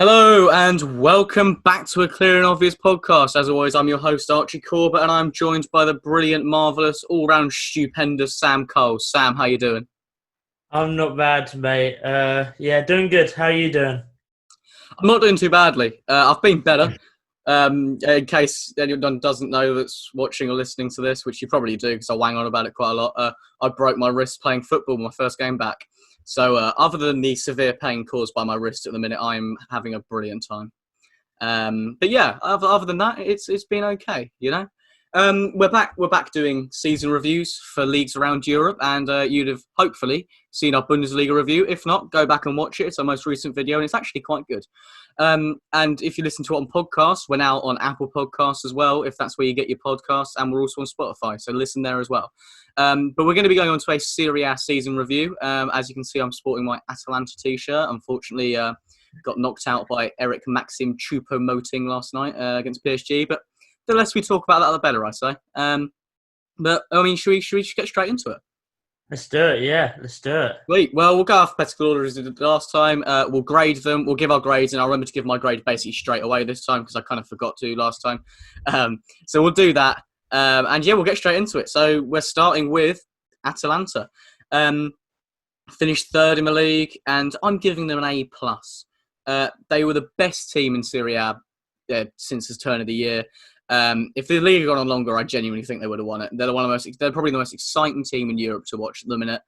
Hello and welcome back to a Clear and Obvious podcast. As always, I'm your host Archie Corbett and I'm joined by the brilliant, marvellous, all-round stupendous Sam Cole. Sam, how you doing? I'm not bad, mate. Doing good. How are you doing? I'm not doing too badly. I've been better. In case anyone doesn't know that's watching or listening to this, which you probably do because I wang on about it quite a lot, I broke my wrist playing football my first game back. So other than the severe pain caused by my wrist at the minute, I'm having a brilliant time. But yeah, other than that, it's been okay. We're back doing season reviews for leagues around Europe, and you'd have hopefully seen our Bundesliga review. If not, go back and watch it. It's our most recent video, and it's actually quite good. And if you listen to it on podcasts, we're now on Apple Podcasts as well, if that's where you get your podcasts, and we're also on Spotify, so listen there as well. But we're going to be going on to a Serie A season review. As you can see, I'm sporting my Atalanta t-shirt. Unfortunately, got knocked out by Eric Maxim Choupo-Moting last night against PSG, but the less we talk about that, the better, I say. But I mean, should we just get straight into it? Let's do it. Yeah, let's do it. Sweet. Well, we'll go alphabetical order as we did last time. We'll grade them. We'll give our grades, and I'll remember to give my grade basically straight away this time because I kind of forgot to last time. So we'll do that. And yeah, we'll get straight into it. So we're starting with Atalanta. Finished third in the league, and I'm giving them an A+. They were the best team in Serie A since the turn of the year. If the league had gone on longer, I genuinely think they would have won it. They're probably the most exciting team in Europe to watch at the minute.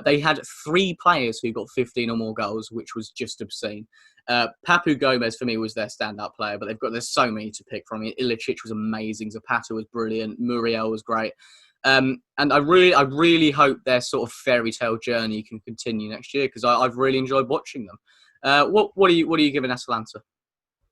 They had 3 players who got 15 or more goals, which was just obscene. Papu Gomez for me was their standout player, but there's so many to pick from. Ilicic was amazing, Zapata was brilliant, Muriel was great. And I really hope their sort of fairy tale journey can continue next year because I've really enjoyed watching them. What are you giving Atalanta?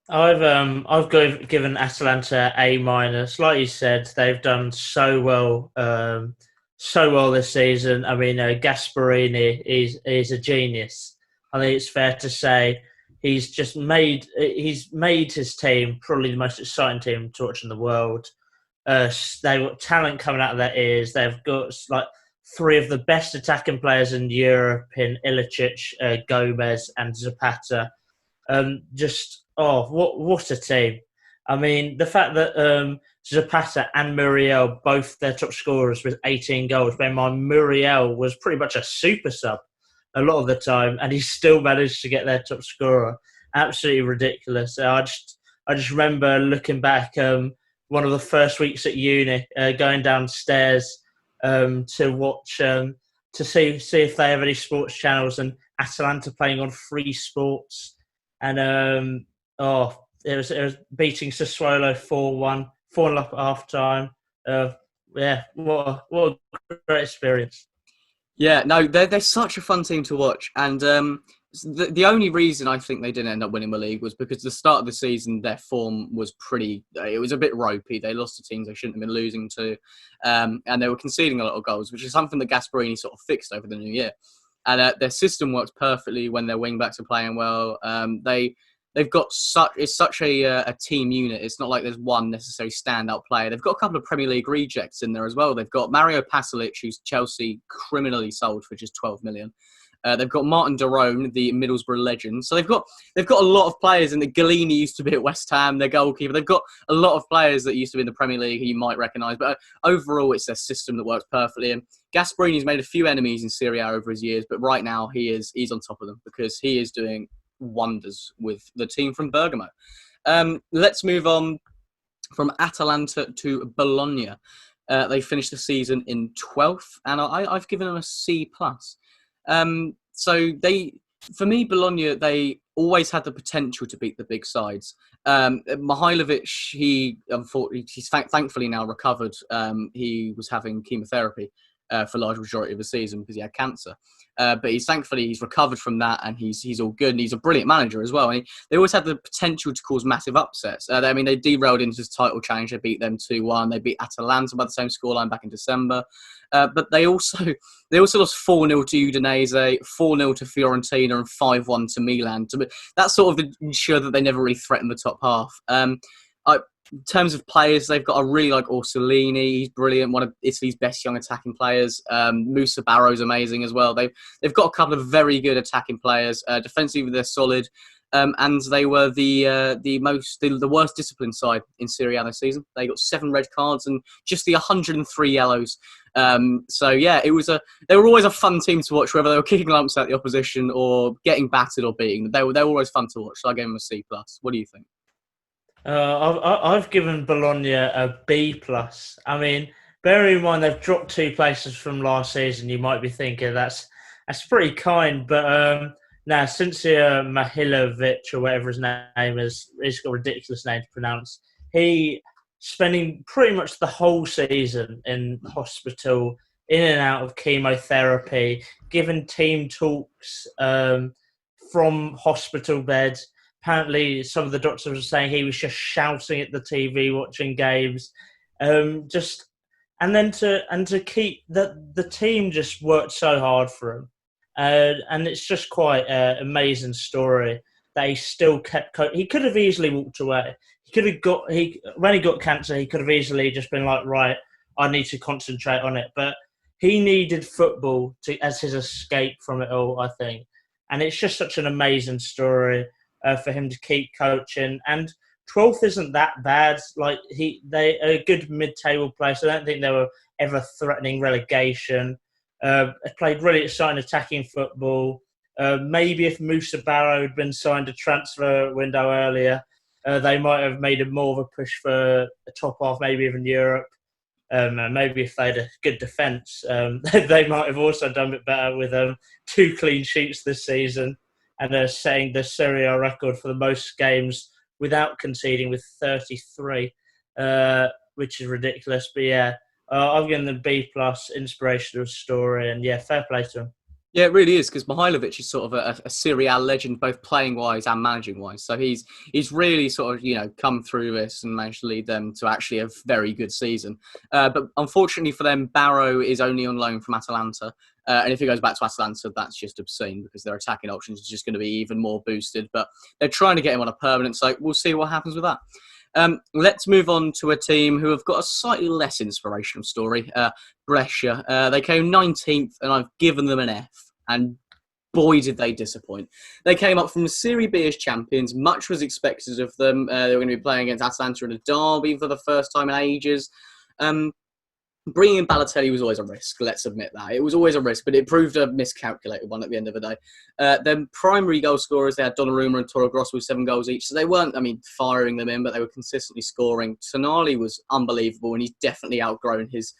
Given Atalanta A minus. Like you said, they've done so well this season. I mean, Gasparini is a genius. I think it's fair to say he's made his team probably the most exciting team to watch in the world. They've got talent coming out of their ears. They've got like 3 of the best attacking players in Europe in Ilicic, Gomez, and Zapata. What a team! I mean, the fact that Zapata and Muriel, both their top scorers with 18 goals, bear in mind Muriel was pretty much a super sub a lot of the time, and he still managed to get their top scorer. Absolutely ridiculous. I just remember looking back, one of the first weeks at uni, going downstairs to watch to see if they have any sports channels, and Atalanta playing on Free Sports. And it was beating Sassuolo 4-1, 4-0 up at half time. What a great experience. Yeah, no, they're such a fun team to watch, and the only reason I think they didn't end up winning the league was because the start of the season their form was it was a bit ropey. They lost to teams they shouldn't have been losing to, and they were conceding a lot of goals, which is something that Gasparini sort of fixed over the new year. And their system works perfectly when their wing backs are playing well. They've got such a team unit. It's not like there's one necessary standout player. They've got a couple of Premier League rejects in there as well. They've got Mario Pasalic, who's Chelsea criminally sold for just 12 million. They've got Martin Derone, the Middlesbrough legend. So they've got a lot of players. And the Galini used to be at West Ham, their goalkeeper. They've got a lot of players that used to be in the Premier League who you might recognise. But overall, it's their system that works perfectly. And Gasparini's made a few enemies in Serie A over his years, but right now he's on top of them because he is doing wonders with the team from Bergamo. Let's move on from Atalanta to Bologna. They finished the season in 12th, and I've given them a C+. For me, Bologna, they always had the potential to beat the big sides. Mihailovic, he's thankfully now recovered. He was having chemotherapy for a large majority of the season because he had cancer. But he's recovered from that, and he's all good, and he's a brilliant manager as well. They always had the potential to cause massive upsets. They derailed into this title challenge. They beat them 2-1. They beat Atalanta by the same scoreline back in December. But they also lost 4-0 to Udinese, 4-0 to Fiorentina, and 5-1 to Milan. That sort of ensured that they never really threatened the top half. In terms of players, they've got I really like Orsolini. He's brilliant, one of Italy's best young attacking players. Musa Barrow's amazing as well. They've got a couple of very good attacking players. Defensively, they're solid. and they were the worst disciplined side in Serie A this season. They got 7 red cards and just the 103 yellows. So yeah, they were always a fun team to watch, whether they were kicking lumps at the opposition or getting battered or beaten. They were always fun to watch. So I gave them a C+. What do you think? I've given Bologna a B+. I mean, bearing in mind they've dropped 2 places from last season, you might be thinking that's pretty kind. But now, Cinzia Mihailovic, or whatever his name is, he's got a ridiculous name to pronounce. He spending pretty much the whole season in hospital, in and out of chemotherapy, giving team talks from hospital beds. Apparently, some of the doctors were saying he was just shouting at the TV, watching games, and to keep the team just worked so hard for him, and it's just quite an amazing story that he still kept. He could have easily walked away. When he got cancer, he could have easily just been like, right, I need to concentrate on it, but he needed football as his escape from it all, I think, and it's just such an amazing story. For him to keep coaching, and 12th isn't that bad. Like they are a good mid-table place. I don't think they were ever threatening relegation. Played really exciting attacking football. Maybe if Musa Barrow had been signed a transfer window earlier, they might have made more of a push for a top half, maybe even Europe. And maybe if they had a good defence, they might have also done a bit better with 2 clean sheets this season. And setting the Serie A record for the most games without conceding with 33, which is ridiculous. But yeah, I've given them B+, inspirational story, and yeah, fair play to him. Yeah, it really is, because Mihailovic is sort of a Serie A legend, both playing-wise and managing-wise. So he's really sort of, come through this and managed to lead them to actually a very good season. But unfortunately for them, Barrow is only on loan from Atalanta. And if he goes back to Atalanta, that's just obscene, because their attacking options are just going to be even more boosted. But they're trying to get him on a permanent, so we'll see what happens with that. Let's move on to a team who have got a slightly less inspirational story, Brescia. They came 19th, and I've given them an F. And boy, did they disappoint. They came up from Serie B as champions. Much was expected of them. They were going to be playing against Atalanta in a derby for the first time in ages. Bringing in Balotelli was always a risk, let's admit that. It was always a risk, but it proved a miscalculated one at the end of the day. Their primary goal scorers, they had Donnarumma and Torregrossa with 7 goals each. So they weren't, firing them in, but they were consistently scoring. Tonali was unbelievable, and he's definitely outgrown his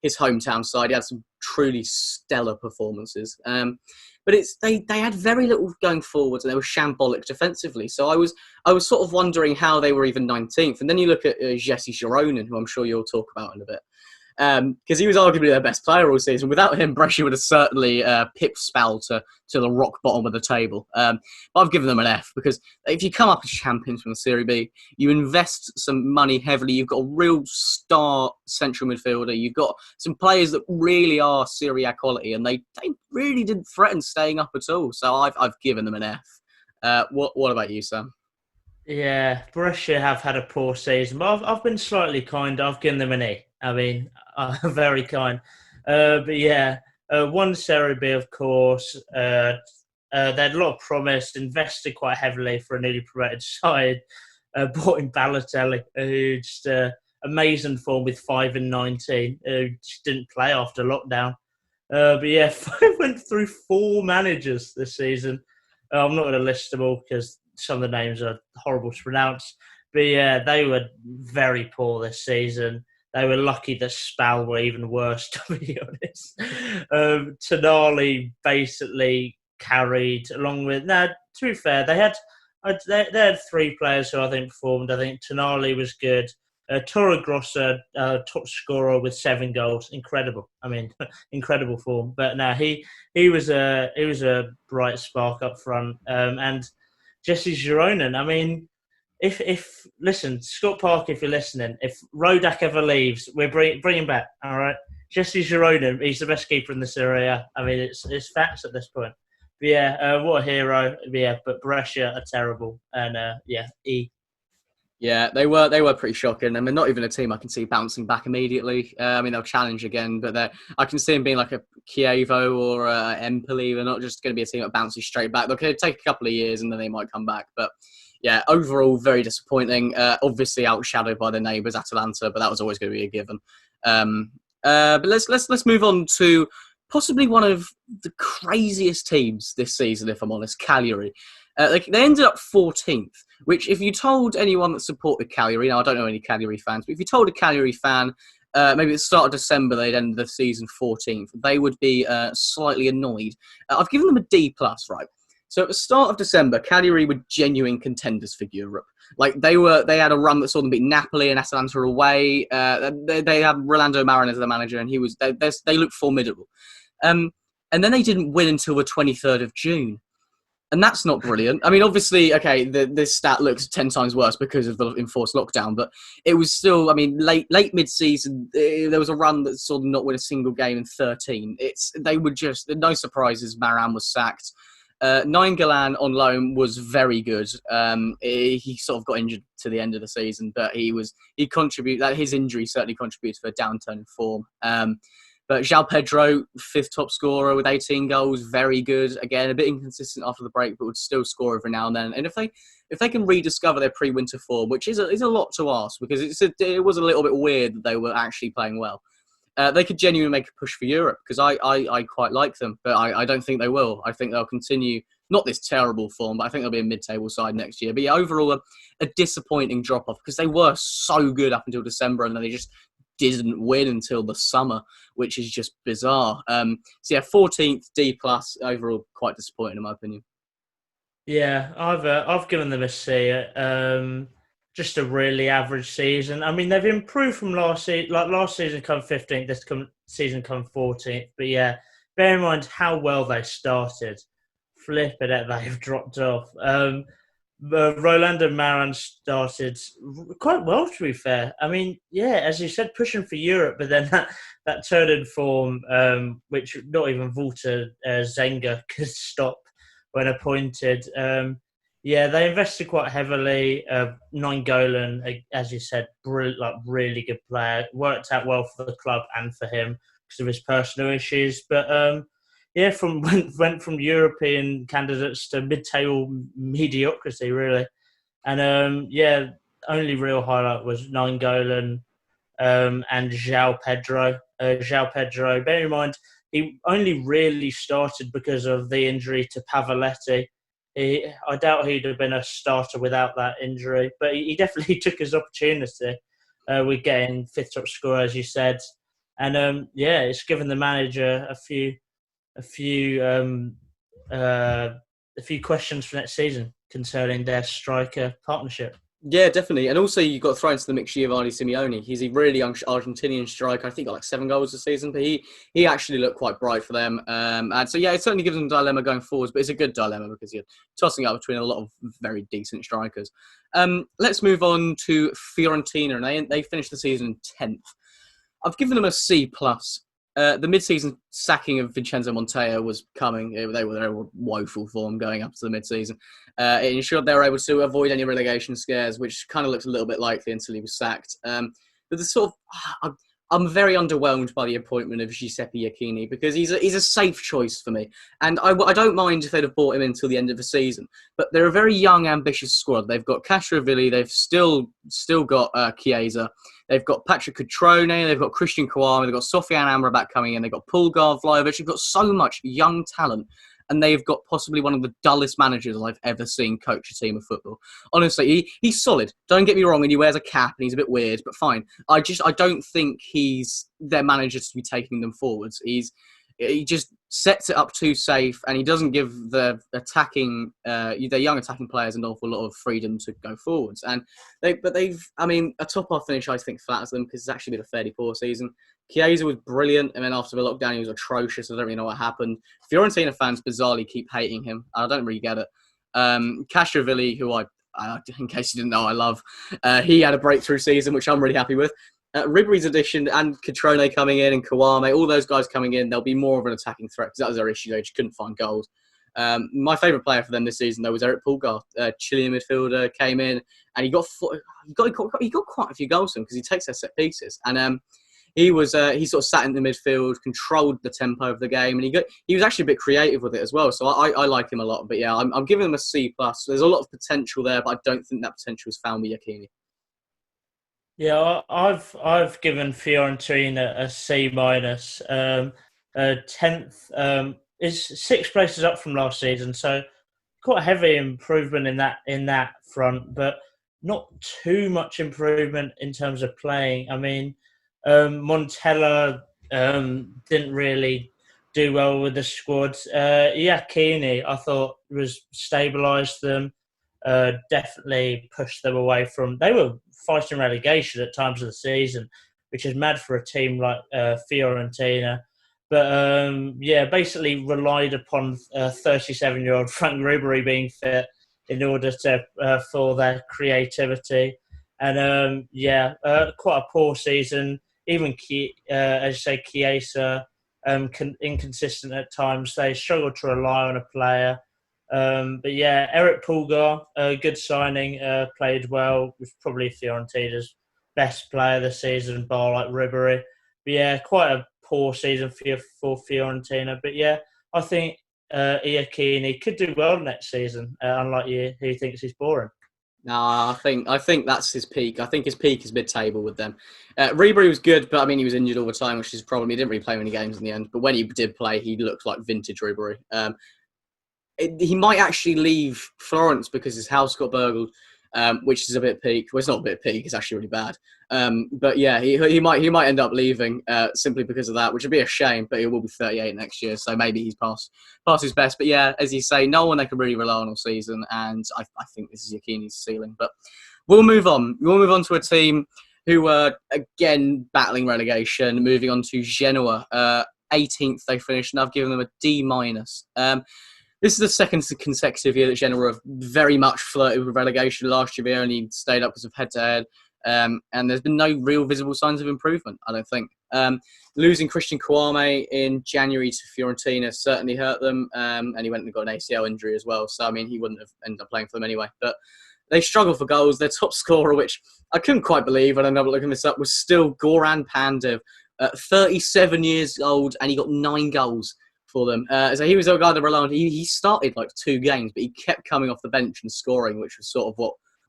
hometown side. He had some truly stellar performances. But they had very little going forwards, and they were shambolic defensively. So I was sort of wondering how they were even 19th. And then you look at Jesse Gironin, who I'm sure you'll talk about in a bit. Because he was arguably their best player all season. Without him, Brescia would have certainly pipped Spal to the rock bottom of the table. But I've given them an F, because if you come up as champions from the Serie B, you invest some money heavily. You've got a real star central midfielder. You've got some players that really are Serie A quality, and they really didn't threaten staying up at all. So I've given them an F. What about you, Sam? Yeah, Brescia have had a poor season, but I've been slightly kind. I've given them an E. Very kind. But yeah, one Serie B, of course. They had a lot of promise, invested quite heavily for a newly promoted side. Brought in Balotelli, who just amazing form with 5 and 19, who just didn't play after lockdown. But yeah, went through 4 managers this season. I'm not going to list them all because some of the names are horrible to pronounce. But yeah, they were very poor this season. They were lucky that Spal were even worse, to be honest. Tonali basically carried along with... Now, to be fair, they had 3 players who I think performed. I think Tonali was good. Torregrossa, top scorer with 7 goals. Incredible. Incredible form. But no, he was a bright spark up front. And Jesse Gironin, if listen, Scott Park, if you're listening, if Rodak ever leaves, we're bring him back. All right, Jesse Gironin, he's the best keeper in the Serie A. It's facts at this point. But yeah, what a hero. Yeah, but Brescia are terrible, and E. Yeah, they were pretty shocking. I mean, not even a team I can see bouncing back immediately. I mean, they'll challenge again, but I can see them being like a Chievo or Empoli. They're not just going to be a team that bounces straight back. They'll take a couple of years and then they might come back. But yeah, overall, very disappointing. Obviously outshadowed by their neighbours, Atalanta, but that was always going to be a given. But let's move on to possibly one of the craziest teams this season, if I'm honest, Cagliari. They ended up 14th, which if you told anyone that supported Cagliari, now I don't know any Cagliari fans, but if you told a Cagliari fan, maybe at the start of December they'd end the season 14th, they would be slightly annoyed. I've given them a D+, right? So at the start of December, Cagliari were genuine contenders for Europe. Like they had a run that saw them beat Napoli and Atalanta away. They had Rolando Marin as the manager, and they looked formidable. And then they didn't win until the 23rd of June. And that's not brilliant. I mean, obviously, okay, this stat looks 10 times worse because of the enforced lockdown, but it was still, I mean, late mid-season, there was a run that saw them not win a single game in 13. They were just, no surprises, Maran was sacked. Nainggolan on loan was very good. He sort of got injured to the end of the season, but his injury certainly contributed to a downturn in form. But João Pedro, 5th top scorer with 18 goals, very good. Again, a bit inconsistent after the break, but would still score every now and then. And if they can rediscover their pre-winter form, which is a lot to ask because it was a little bit weird that they were actually playing well, they could genuinely make a push for Europe because I quite like them, but I don't think they will. I think they'll continue, not this terrible form, but I think they'll be a mid-table side next year. But yeah, overall, a disappointing drop-off because they were so good up until December and then they just didn't win until the summer, which is just bizarre. So yeah, 14th, D+, overall quite disappointing in my opinion. Yeah, I've given them a C. Just a really average season. I mean, they've improved from last season. Like last season, come 15th. This season, come 14th. But yeah, bear in mind how well they started. Flip it, they've dropped off. Rolando Marin started quite well, to be fair. I mean, yeah, as you said, pushing for Europe, but then that turn in form, which not even Walter Zenga could stop when appointed. Yeah, they invested quite heavily. Nainggolan, as you said, really good player. Worked out well for the club and for him because of his personal issues. But yeah, went from European candidates to mid-table mediocrity, really. And yeah, only real highlight was Nainggolan and João Pedro. João Pedro, bear in mind, he only really started because of the injury to Pavoletti. I doubt he'd have been a starter without that injury, but he definitely took his opportunity with getting 5th top scorer, as you said. And yeah, it's given the manager a few questions for next season concerning their striker partnership. Yeah, definitely. And also you've got to throw into the mix Giovanni Simeone. He's a really young Argentinian striker. I think got like 7 goals this season, but he actually looked quite bright for them. And so, yeah, it certainly gives them a dilemma going forwards, but it's a good dilemma because you're tossing up between a lot of very decent strikers. Let's move on to Fiorentina, and they finished the season 10th. I've given them a C+. The mid-season sacking of Vincenzo Montella was coming. They were woeful form going up to the mid-season. It ensured they were able to avoid any relegation scares, which kind of looked a little bit likely until he was sacked. But the sort of, I'm very underwhelmed by the appointment of Giuseppe Iachini because he's a safe choice for me. And I don't mind if they'd have bought him until the end of the season. But they're a very young, ambitious squad. They've got Castrovilli. They've still got Chiesa. They've got Patrick Cutrone, they've got Christian Kouame, they've got Sofiane Amrabat coming in, they've got Pogar, Vlahovic, they've got so much young talent, and they've got possibly one of the dullest managers I've ever seen coach a team of football. Honestly, he's solid. Don't get me wrong, and he wears a cap and he's a bit weird, but fine. I don't think he's their manager to be taking them forwards. He just sets it up too safe, and he doesn't give their young attacking players an awful lot of freedom to go forwards. And a top-half finish I think flatters them because it's actually been a fairly poor season. Chiesa was brilliant, and then after the lockdown he was atrocious. I don't really know what happened. Fiorentina fans bizarrely keep hating him. I don't really get it. Castrovilli, who I in case you didn't know, I love. He had a breakthrough season, which I'm really happy with. Ribery's addition and Cutrone coming in and Kouame, all those guys coming in, they'll be more of an attacking threat because that was their issue. They just couldn't find goals. My favourite player for them this season, though, was Eric Pogar, Chilean midfielder, came in and he got quite a few goals from because he takes their set pieces. And he sort of sat in the midfield, controlled the tempo of the game, and he was actually a bit creative with it as well. So I like him a lot. But yeah, I'm giving him a C+. There's a lot of potential there, but I don't think that potential is found with Iachini. Yeah, I've given Fiorentina a C minus. 10th is 6 places up from last season, so quite a heavy improvement in that front, but not too much improvement in terms of playing. I mean, Montella didn't really do well with the squad. Iachini, I thought, was stabilised them. Definitely pushed them away from. They were fighting relegation at times of the season, which is mad for a team like Fiorentina. But basically relied upon 37-year-old Frank Ribery being fit in order to for their creativity. And quite a poor season. Even as you say, Chiesa, inconsistent at times. They struggled to rely on a player. But yeah, Eric Pogar, a good signing, played well. Was probably Fiorentina's best player this season, bar like Ribery. But yeah, quite a poor season for Fiorentina. But yeah, I think Iachini could do well next season, unlike you, who thinks he's boring. Nah, I think that's his peak. I think his peak is mid-table with them. Ribery was good, but I mean he was injured all the time, which is a problem. He didn't really play many games in the end. But when he did play, he looked like vintage Ribery. He might actually leave Florence because his house got burgled, which is a bit peak. Well, it's not a bit peak; it's actually really bad. But yeah, he might end up leaving simply because of that, which would be a shame. But he will be 38 next year, so maybe he's past his best. But yeah, as you say, no one they can really rely on all season, and I think this is Iachini's ceiling. But we'll move on. We'll move on to a team who were again battling relegation, moving on to Genoa. 18th they finished, and I've given them a D minus. This is the second consecutive year that Genoa have very much flirted with relegation. Last year, they only stayed up because of head-to-head. And there's been no real visible signs of improvement, I don't think. Losing Christian Kouame in January to Fiorentina certainly hurt them. And he went and got an ACL injury as well. So, I mean, he wouldn't have ended up playing for them anyway. But they struggle for goals. Their top scorer, which I couldn't quite believe when I ended up looking this up, was still Goran Pandev, 37 years old, and he got 9 goals for them. So he was a guy that relied on. He started like 2 games, but he kept coming off the bench and scoring, which was sort of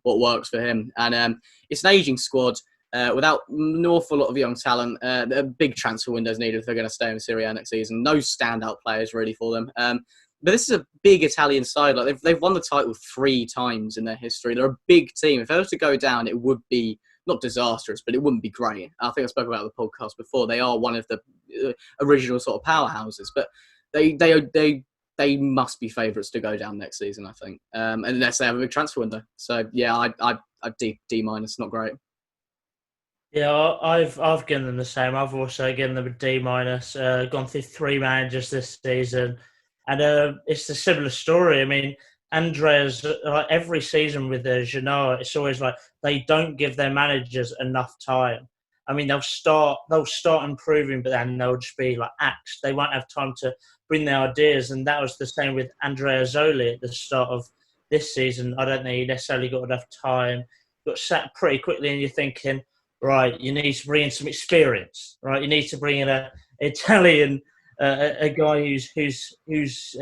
what works for him. And it's an ageing squad without an awful lot of young talent. A big transfer window is needed if they're going to stay in the Serie A next season. No standout players really for them. But this is a big Italian side. Like they've won the title 3 times in their history. They're a big team. If they were to go down, it would be not disastrous, but it wouldn't be great. I think I spoke about the podcast before. They are one of the original sort of powerhouses, but they must be favourites to go down next season, I think, unless they have a big transfer window. So yeah, I'd D minus, not great. Yeah, I've given them the same. I've also given them a D minus. Gone through 3 managers this season, and it's a similar story. I mean, Andrea's like every season with the Genoa, it's always like they don't give their managers enough time. I mean, they'll start improving, but then they'll just be like axed. They won't have time to bring their ideas, and that was the same with Andrea Zoli at the start of this season. I don't think he necessarily got enough time. Got sacked pretty quickly, and you're thinking, right, you need to bring in some experience, right? You need to bring in an Italian, a guy who's used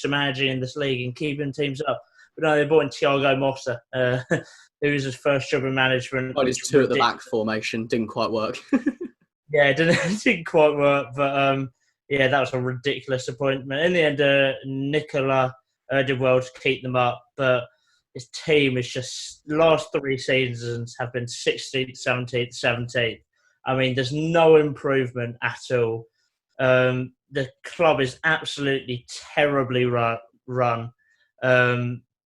to managing in this league and keeping teams up. But no, they brought in Thiago Motta, who was his first job in management. Well, it's 2 at the back formation didn't quite work. Yeah, it didn't quite work, but yeah, that was a ridiculous appointment. In the end, Nicola did well to keep them up, but his team is just, last 3 seasons have been 16th, 17th, 17th. I mean, there's no improvement at all. The club is absolutely terribly run.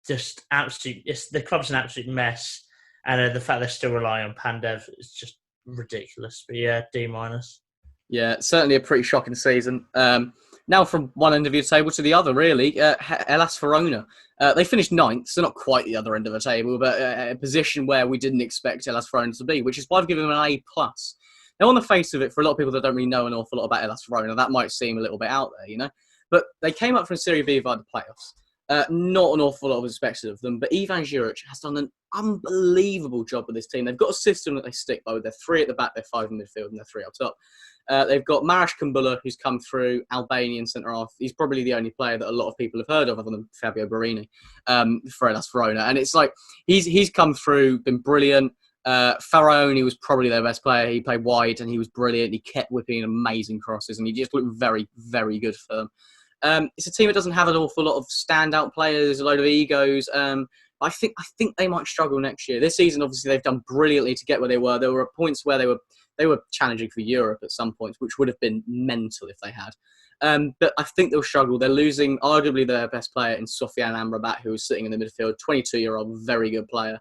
Just absolute. The club's an absolute mess, and the fact they're still relying on Pandev is just ridiculous. But yeah, D minus. Yeah, certainly a pretty shocking season. Now from one end of your table to the other, really, Hellas Verona. They finished 9th, so not quite the other end of the table, but a position where we didn't expect Hellas Verona to be, which is why I've given them an A+. Now, on the face of it, for a lot of people that don't really know an awful lot about Hellas Verona, that might seem a little bit out there, you know. But they came up from Serie B via the playoffs. Not an awful lot was expected of them, but Ivan Juric has done an unbelievable job with this team. They've got a system that they stick by. They're 3 at the back, they're 5 in midfield, and they're 3 up top. They've got Marash Kumbula, who's come through, Albanian centre-half. He's probably the only player that a lot of people have heard of other than Fabio Barini for us Verona. And it's like, he's come through, been brilliant. Faraoni was probably their best player. He played wide and he was brilliant. He kept whipping amazing crosses and he just looked very, very good for them. It's a team that doesn't have an awful lot of standout players, a load of egos. I think they might struggle next year. This season, obviously, they've done brilliantly to get where they were. There were points where they were challenging for Europe at some points, which would have been mental if they had. But I think they'll struggle. They're losing arguably their best player in Sofiane Amrabat, who was sitting in the midfield, 22-year-old, very good player.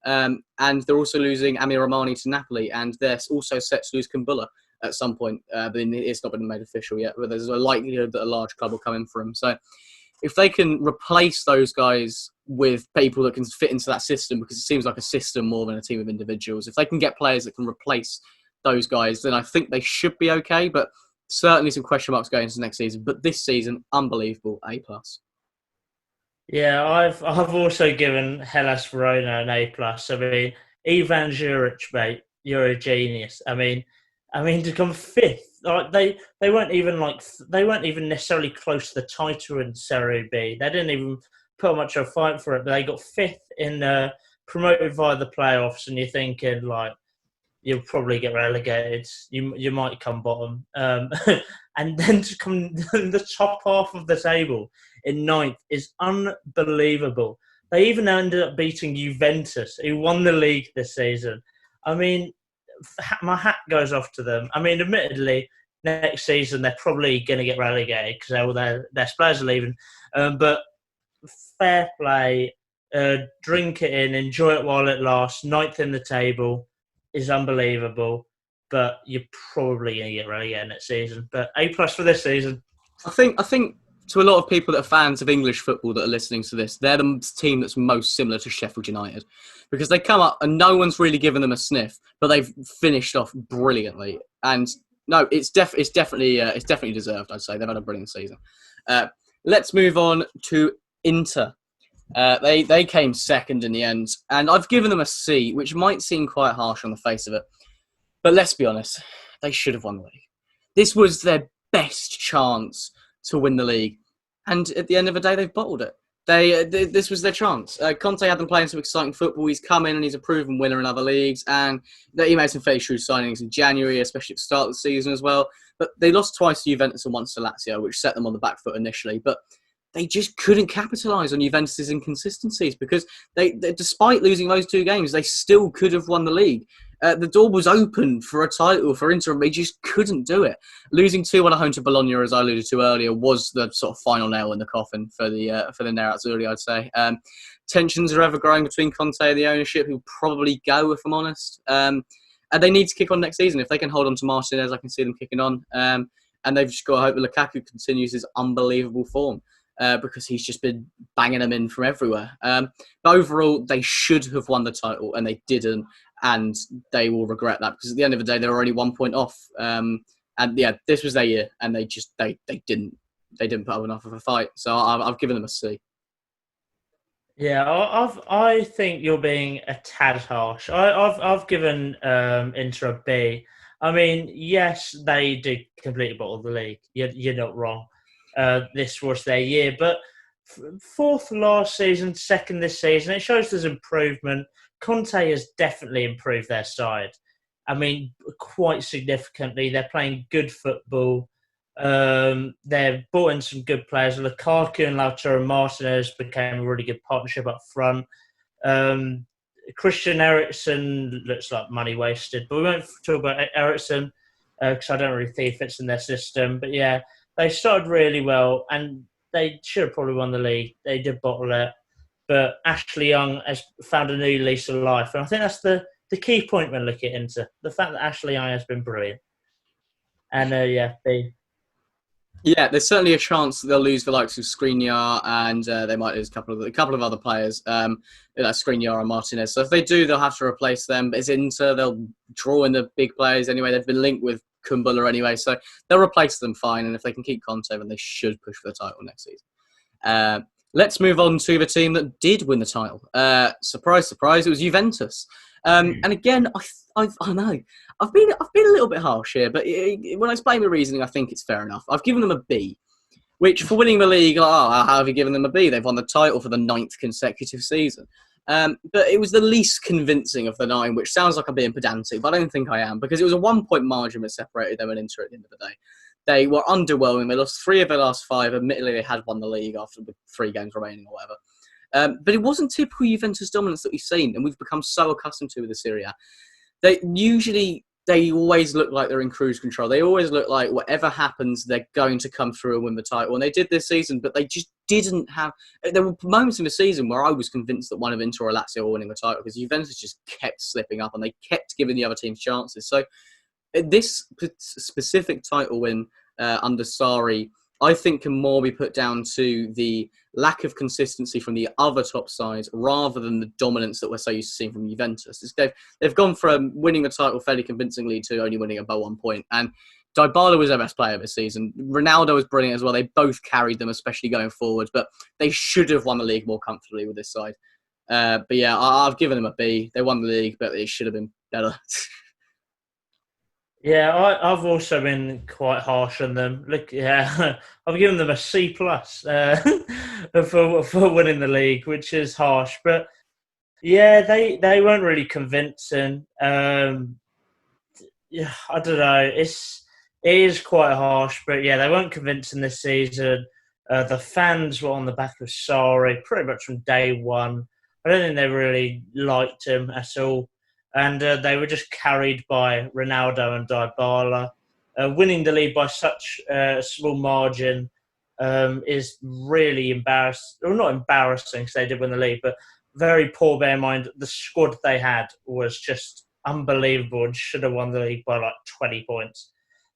And they're also losing Amir Rahmani to Napoli, and they're also set to lose Kumbula at some point. But it's not been made official yet, but there's a likelihood that a large club will come in for him. So if they can replace those guys with people that can fit into that system, because it seems like a system more than a team of individuals, if they can get players that can replace those guys, then I think they should be okay. But certainly some question marks going into next season. But this season, unbelievable, A+. Yeah, I've also given Hellas Verona an A+. I mean, Ivan Juric, mate, you're a genius. I mean, to come 5th, like they weren't even necessarily close to the title in Serie B. They didn't even put much of a fight for it. But they got 5th in promoted via the playoffs, and you're thinking like you'll probably get relegated. You might come bottom, and then to come in the top half of the table in 9th is unbelievable. They even ended up beating Juventus, who won the league this season. I mean, my hat goes off to them. I mean, admittedly, next season they're probably going to get relegated because all their players are leaving. But fair play, drink it in, enjoy it while it lasts. 9th in the table is unbelievable, but you're probably going to get relegated next season. But A+ for this season. I think to a lot of people that are fans of English football that are listening to this, they're the team that's most similar to Sheffield United, because they come up and no one's really given them a sniff, but they've finished off brilliantly. And no, it's definitely deserved. I'd say they've had a brilliant season. Let's move on to Inter. They came second in the end, and I've given them a C, which might seem quite harsh on the face of it, but let's be honest, they should have won the league. This was their best chance to win the league, and at the end of the day, they've bottled it. This was their chance. Conte had them playing some exciting football. He's come in and he's a proven winner in other leagues, and he made some fairly shrewd signings in January, especially at the start of the season as well. But they lost twice to Juventus and once to Lazio, which set them on the back foot initially. But they just couldn't capitalise on Juventus' inconsistencies, because they, despite losing those 2 games, they still could have won the league. The door was open for a title for Inter, and they just couldn't do it. Losing 2-1 at home to Bologna, as I alluded to earlier, was the sort of final nail in the coffin for the Nerazzurri, I'd say. Tensions are ever growing between Conte and the ownership, who'll probably go, if I'm honest. And they need to kick on next season. If they can hold on to Martinez, I can see them kicking on. And they've just got to hope that Lukaku continues his unbelievable form. Because he's just been banging them in from everywhere. But overall, they should have won the title, and they didn't, and they will regret that, because at the end of the day, they were only 1 point off. And yeah, this was their year, and they didn't put up enough of a fight. So I've given them a C. Yeah, I think you're being a tad harsh. I've given Inter a B. I mean, yes, they did completely bottle the league. You're not wrong. This was their year, but 4th last season, 2nd this season, it shows there's improvement. Conte has definitely improved their side. I mean, quite significantly. They're playing good football. They've brought in some good players. Lukaku and Lautaro Martinez became a really good partnership up front. Christian Eriksen looks like money wasted, but we won't talk about Eriksen because I don't really think he fits in their system. But yeah, they started really well, and they should have probably won the league. They did bottle it. But Ashley Young has found a new lease of life. And I think that's the key point when looking into the fact that Ashley Young has been brilliant. And Yeah, there's certainly a chance that they'll lose the likes of Skriniar, and they might lose a couple of other players, Skriniar and Martinez. So if they do, they'll have to replace them. But it's Inter, they'll draw in the big players anyway. They've been linked with Kumbula anyway, so they'll replace them fine. And if they can keep Conte, then they should push for the title next season. Let's move on to the team that did win the title. Surprise, surprise, it was Juventus. And again, I know I've been a little bit harsh here, but when I explain the reasoning, I think it's fair enough. I've given them a B. Which, for winning the league, how have you given them a B? They've won the title for the 9th consecutive season. But it was the least convincing of the 9, which sounds like I'm being pedantic, but I don't think I am, because it was a 1-point margin that separated them and Inter at the end of the day. They were underwhelming. They lost 3 of their last 5. Admittedly, they had won the league after with 3 games remaining or whatever. But it wasn't typical Juventus dominance that we've seen, and we've become so accustomed to with the Serie A. They always look like they're in cruise control. They always look like whatever happens, they're going to come through and win the title. And they did this season, but they just didn't have... There were moments in the season where I was convinced that one of Inter or Lazio were winning the title because Juventus just kept slipping up and they kept giving the other teams chances. So this specific title win under Sarri, I think, can more be put down to the lack of consistency from the other top sides rather than the dominance that we're so used to seeing from Juventus. They've gone from winning the title fairly convincingly to only winning it by 1 point. And Dybala was their best player this season. Ronaldo was brilliant as well. They both carried them, especially going forward. But they should have won the league more comfortably with this side. But yeah, I've given them a B. They won the league, but it should have been better. Yeah, I've also been quite harsh on them. Look, yeah, I've given them a C plus for winning the league, which is harsh. But yeah, they weren't really convincing. Yeah, I don't know. It is quite harsh, but yeah, they weren't convincing this season. The fans were on the back of Sarri pretty much from day one. I don't think they really liked him at all. And they were just carried by Ronaldo and Dybala. Winning the league by such a small margin is really embarrassing. Well, not embarrassing because they did win the league, but very poor. Bear in mind, the squad they had was just unbelievable and should have won the league by like 20 points.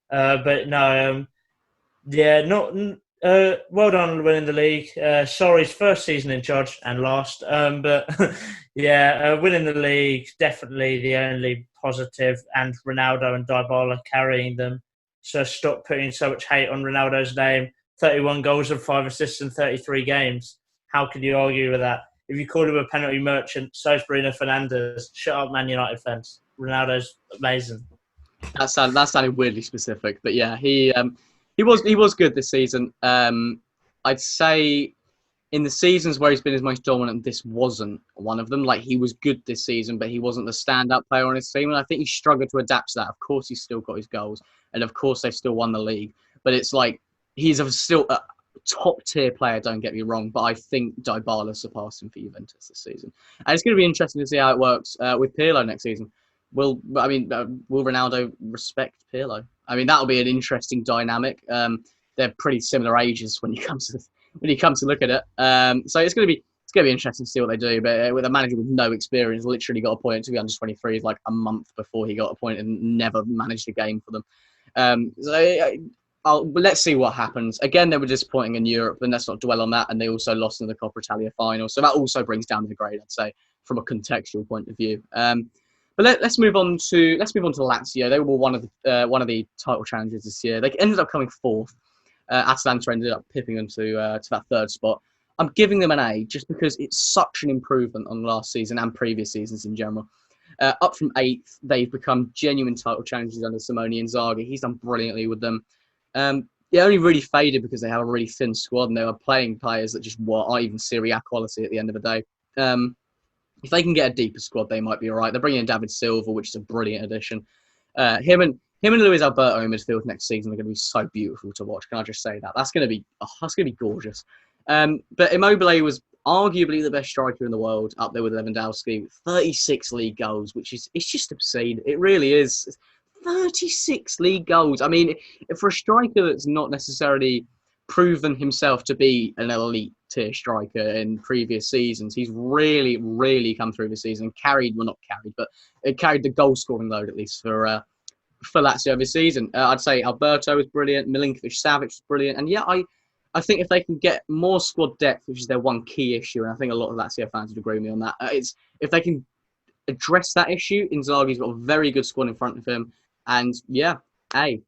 But no, yeah, not... well done on winning the league. Sorry's first season in charge and last. But yeah, winning the league, definitely the only positive, and Ronaldo and Dybala carrying them. So stop putting so much hate on Ronaldo's name. 31 goals and 5 assists in 33 games. How can you argue with that? If you call him a penalty merchant, so's Bruno Fernandes. Shut up, Man United fans. Ronaldo's amazing. That sounded weirdly specific, but yeah, he was good this season. I'd say in the seasons where he's been his most dominant, this wasn't one of them. Like, he was good this season, but he wasn't the stand-up player on his team, and I think he struggled to adapt to that. Of course, he's still got his goals, and of course, they've still won the league. But it's like he's still a top-tier player. Don't get me wrong, but I think Dybala surpassed him for Juventus this season, and it's going to be interesting to see how it works with Pirlo next season. Will Ronaldo respect Pirlo? I mean, that'll be an interesting dynamic. They're pretty similar ages when you come to look at it. So it's going to be interesting to see what they do. But with a manager with no experience, literally got appointed to the under-23s like a month before he got appointed and never managed a game for them. Let's see what happens. Again, they were disappointing in Europe, and let's not dwell on that. And they also lost in the Coppa Italia final, so that also brings down the grade, I'd say, from a contextual point of view. But let's move on to Lazio. They were one of the title challengers this year. They ended up coming 4th. Atalanta ended up pipping them to that 3rd spot. I'm giving them an A just because it's such an improvement on last season and previous seasons in general. Up from 8th, they've become genuine title challengers under Simone Inzaghi. He's done brilliantly with them. They only really faded because they have a really thin squad and they were playing players that just aren't even Serie A quality at the end of the day. If they can get a deeper squad, they might be all right. They're bringing in David Silva, which is a brilliant addition. Him and Luis Alberto in midfield next season are going to be so beautiful to watch. Can I just say that? That's going to be gorgeous. But Immobile was arguably the best striker in the world, up there with Lewandowski. 36 league goals, it's just obscene. It really is. 36 league goals. I mean, for a striker that's not necessarily proven himself to be an elite tier striker in previous seasons, he's really, really come through this season. Carried the goal scoring load, at least for Lazio this season. I'd say Alberto was brilliant, Milinkovic-Savic was brilliant, and yeah, I think if they can get more squad depth, which is their one key issue, and I think a lot of Lazio fans would agree with me on that, it's if they can address that issue, Inzaghi's got a very good squad in front of him, and yeah, A.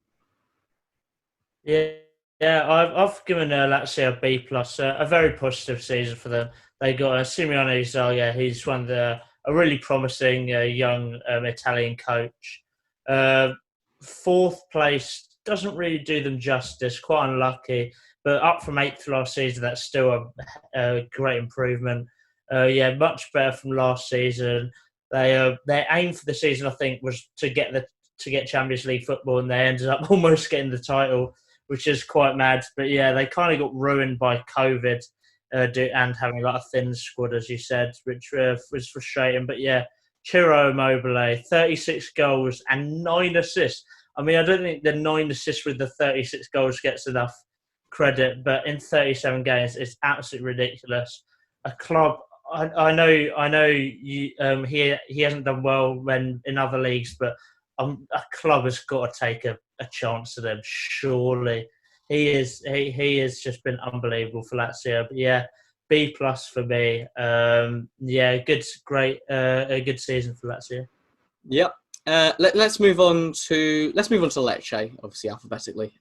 Yeah, I've given Lazio a B plus. A very positive season for them. They got Simeone Zaga. He's one of a really promising young Italian coach. Uh, Fourth place doesn't really do them justice. Quite unlucky, but up from eighth last season, that's still a great improvement. Yeah, much better from last season. Their aim for the season, I think, was to get Champions League football, and they ended up almost getting the title, which is quite mad. But yeah, they kind of got ruined by COVID and having a thin squad, as you said, which was frustrating. But yeah, Ciro Immobile, 36 goals and 9 assists. I mean, I don't think the 9 assists with the 36 goals gets enough credit, but in 37 games, it's absolutely ridiculous. A club, I know, he hasn't done well when in other leagues, but a club has got to take a chance to them. Surely, he has just been unbelievable for Lazio. But yeah, B plus for me. Yeah, a good season for Lazio. Yep. Let's move on to Lecce, obviously alphabetically.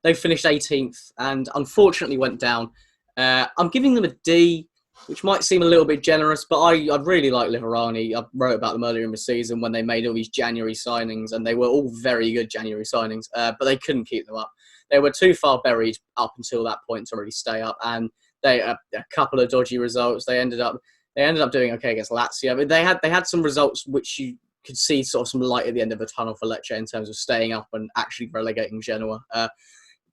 They finished 18th and unfortunately went down. I'm giving them a D, which might seem a little bit generous, but I really like Liverani. I wrote about them earlier in the season when they made all these January signings, and they were all very good January signings, but they couldn't keep them up. They were too far buried up until that point to really stay up, and they a couple of dodgy results. They ended up doing okay against Lazio. But they had some results which you could see sort of some light at the end of the tunnel for Lecce in terms of staying up and actually relegating Genoa.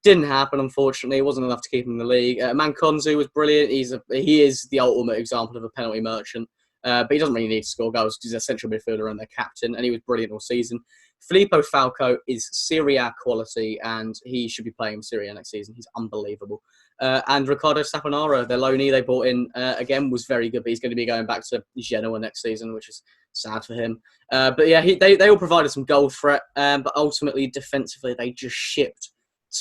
Didn't happen, unfortunately. It wasn't enough to keep him in the league. Manconzu was brilliant. He is the ultimate example of a penalty merchant, but he doesn't really need to score goals because he's a central midfielder and their captain, and he was brilliant all season. Filippo Falco is Serie A quality, and he should be playing Serie A next season. He's unbelievable. And Ricardo Saponara, their loanee they brought in, again, was very good, but he's going to be going back to Genoa next season, which is sad for him. But yeah, they all provided some goal threat, but ultimately, defensively, they just shipped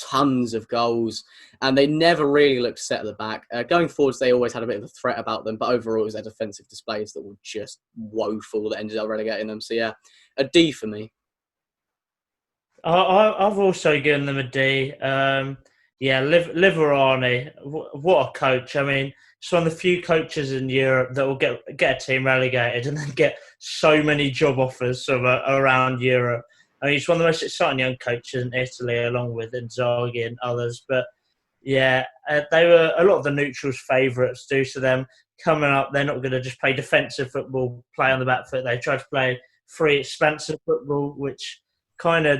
tons of goals, and they never really looked set at the back. Going forwards, they always had a bit of a threat about them, but overall, it was their defensive displays that were just woeful that ended up relegating them. So yeah, a D for me. I've also given them a D. Yeah, Liverani, what a coach! I mean, it's one of the few coaches in Europe that will get a team relegated and then get so many job offers from around Europe. I mean, he's one of the most exciting young coaches in Italy, along with Inzaghi and others. But yeah, they were a lot of the neutrals' favourites due to them coming up. They're not going to just play defensive football, play on the back foot. They try to play free, expansive football, which kind of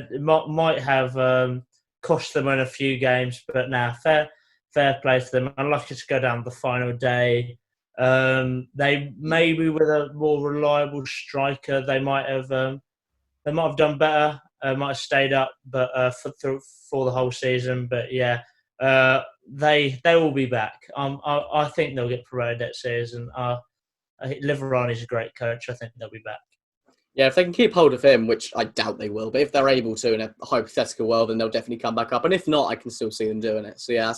might have cost them in a few games. But now, fair play to them. Unlucky to go down the final day. They maybe with a more reliable striker, they might have done better. Might have stayed up, but for the whole season. But yeah, they will be back. I think they'll get promoted next season. Liverani's a great coach. I think they'll be back. Yeah, if they can keep hold of him, which I doubt they will, but if they're able to in a hypothetical world, then they'll definitely come back up. And if not, I can still see them doing it. So yeah,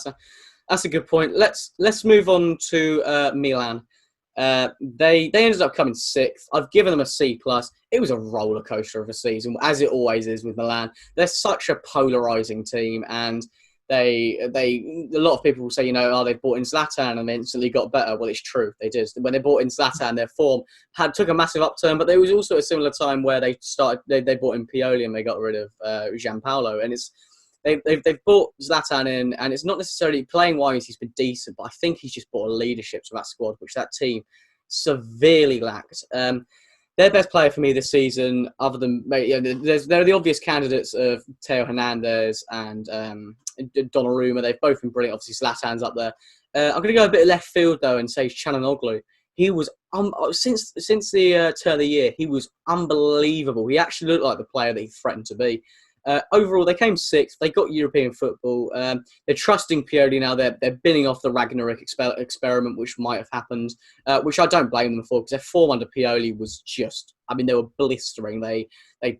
that's a good point. Let's move on to Milan. They ended up coming sixth. I've given them a C plus. It was a roller coaster of a season, as it always is with Milan. They're such a polarizing team, and a lot of people will say, they bought in Zlatan and they instantly got better. Well, it's true, they did. When they bought in Zlatan, their form took a massive upturn, but there was also a similar time where they bought in Pioli and they got rid of Gianpaolo, and they've bought Zlatan in, and it's not necessarily playing wise he's been decent, but I think he's just brought a leadership to that squad, which that team severely lacked. Their best player for me this season, other than there are the obvious candidates of Theo Hernandez and Donnarumma. They've both been brilliant. Obviously, Zlatan's up there. I'm going to go a bit left field though and say Çalhanoğlu. He was since the turn of the year, he was unbelievable. He actually looked like the player that he threatened to be. Overall, they came sixth. They got European football. They're trusting Pioli now. They're binning off the Ragnarok experiment, which might have happened, which I don't blame them for, because their form under Pioli was just, they were blistering. They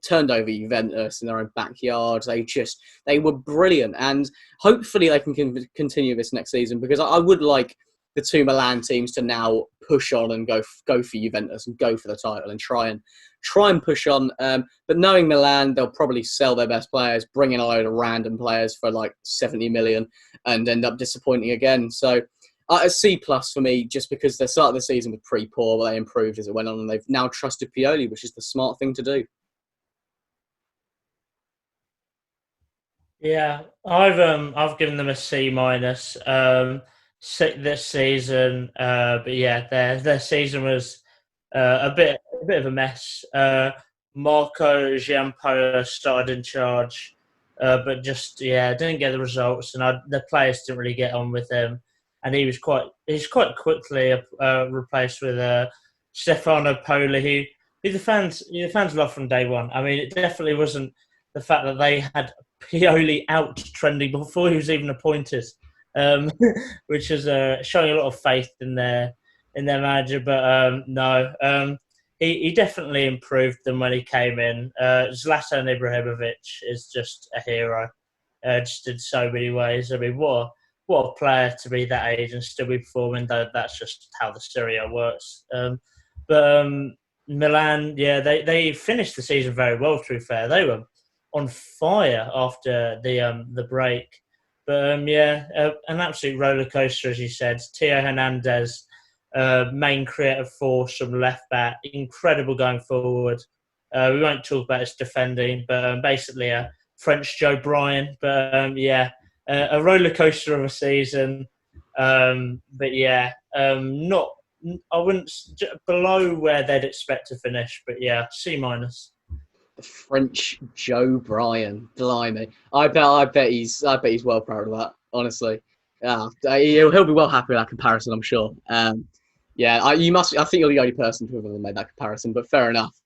turned over Juventus in their own backyard. They were brilliant, and hopefully they can continue this next season, because I would like the two Milan teams to now push on and go for Juventus and go for the title and try and push on. But knowing Milan, they'll probably sell their best players, bring in a load of random players for like 70 million and end up disappointing again. So a C+ for me, just because the start of the season was pretty poor, but they improved as it went on, and they've now trusted Pioli, which is the smart thing to do. Yeah, I've given them a C minus this season, but yeah, their season was a bit of a mess. Marco Giampaolo started in charge, but just didn't get the results, and the players didn't really get on with him, and he's quite quickly replaced with Stefano Poli, who the fans loved from day one. I mean, it definitely wasn't the fact that they had Pioli out trending before he was even appointed, um, which is showing a lot of faith in their manager. But no, he definitely improved them when he came in. Zlatan Ibrahimovic is just a hero, just in so many ways. I mean, what a player to be that age and still be performing. Though that's just how the Serie A works. But Milan, they finished the season very well. To be fair, they were on fire after the break. But an absolute roller coaster, as you said. Theo Hernandez, main creative force from left back, incredible going forward. We won't talk about his defending, but basically a French Joe Bryan. But a roller coaster of a season. Not. I wouldn't below where they'd expect to finish, but yeah, C minus. The French Joe Bryan, blimey! I bet he's well proud of that. Honestly, he'll be well happy with that comparison, I'm sure. You must. I think you're the only person to have ever made that comparison, but fair enough.